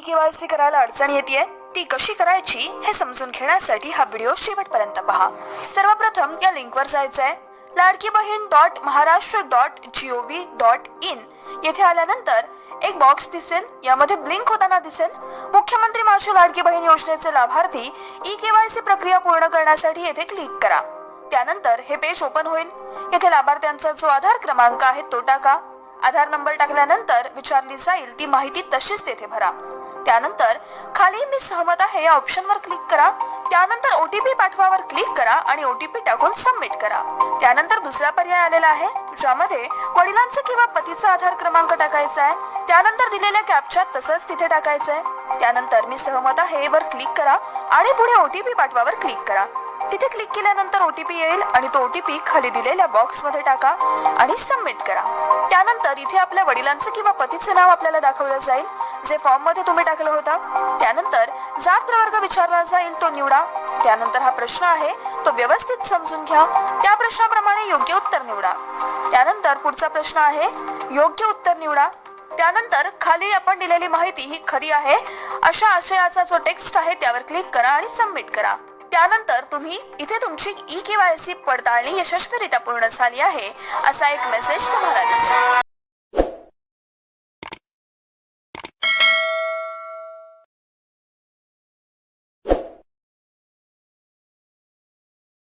E-KYC करायला अडचण येते, ती कशी करायची हे समजून घेण्यासाठी हा व्हिडिओ शेवटपर्यंत पहा। सर्वप्रथम या लिंकवर जायचं आहे, ladkibahin.maharashtra.gov.in। येथे आल्यानंतर एक बॉक्स दिसेल, यामध्ये ब्लिंक होताना दिसेल मुख्यमंत्री माझी लाडकी बहीण योजनेचे लाभार्थी ई-केवायसी प्रक्रिया पूर्ण करण्यासाठी येथे क्लिक करा। त्यानंतर हे पेज ओपन होईल। येथे लाभार्थ्यांचा जो आधार क्रमांक आहे तो टाका। आधार नंबर टाकल्यानंतर विचारली जाईल ती माहिती तशीच तेथे भरा। त्यानंतर खाली मी सहमत आहे या ऑप्शनवर क्लिक करा। त्यानंतर ओटीपी पाठवावर क्लिक करा आणि ओटीपी टाकून सबमिट करा। त्यानंतर दुसरा पर्याय आलेला आहे, ज्यामध्ये वडिलांचा किंवा पतीचा आधार क्रमांक टाकायचा आहे। त्यानंतर दिलेल्या कॅप्चा तसंच तिथे टाकायचं आहे। त्यानंतर मी सहमत आहे वर क्लिक करा आणि पुढे ओटीपी पाठवावर क्लिक करा। तिथे क्लिक केल्यानंतर ओटीपी येईल आणि तो ओटीपी खाली दिलेल्या बॉक्स मध्ये टाका आणि सबमिट करा। त्यानंतर इथे आपल्या वडिलांचे किंवा पतीचे नाव आपल्याला दाखवलं जाईल, जे फॉर्म मध्ये तुम्ही टाकलं होतं। त्यानंतर जात प्रवर्ग विचारला जाईल, तो निवडा। त्यानंतर हा प्रश्न आहे तो व्यवस्थित समजून घ्या, त्या प्रश्नाप्रमाणे योग्य उत्तर निवडा। त्यानंतर पुढचा प्रश्न आहे, योग्य उत्तर निवडा। त्यानंतर खाली आपण दिलेली माहिती ही खरी आहे अशा आशयाचा जो टेक्स्ट आहे त्यावर क्लिक करा आणि सबमिट करा। त्यानंतर तुम्ही इथे तुमची ई-केवायसी पडताळणी यशस्वीरित्या पूर्ण झाली आहे असा एक मेसेज तुम्हाला दिसेल।